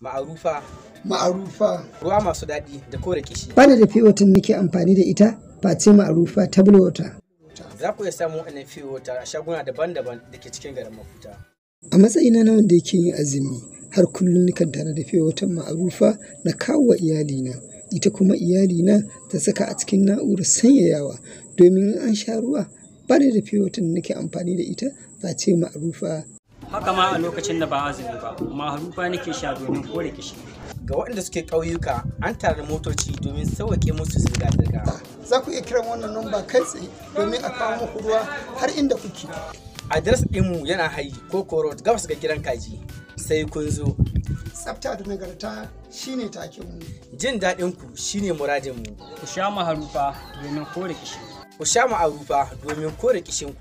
Ma'arufa. Ma'arufa. Ruwa masu daɗi da kore kishi. Bani da pure water nake amfani da ita face Ma'arufa table water. Za ku iya samun waɗannan pure water a shaguna daban-daban da ke cikin garin Mafuta. A matsayina na wanda yake yin azumi har kullum nakan tare da pure water Ma'arufa na kawo wa iyalina. Ita kuma iyalina ta saka a cikin na'urar sanyayawa domin an sha ruwa. Bani da pure water nake amfani da ita face Ma'arufa. Haka ma a lokacin da ba azumi ba, Ma'arufa nake sha domin kore kishi. Ga waɗanda suke ƙauyuka an tare motoci domin sauƙaƙe musu zirga-zirga. Za ku iya kiran wannan namba kai tsaye domin a kawo muku ruwa har inda kuke. Adres ɗinmu yana Hayi Koko Road gabas ga gidan kaji. Sai kun zo. Tsafta da nagarta shine takenmu. Jin daɗinku shine muradinmu. Ku sha Ma'arufa domin kore kishi. Ku sha Ma'arufa domin kore kishinku.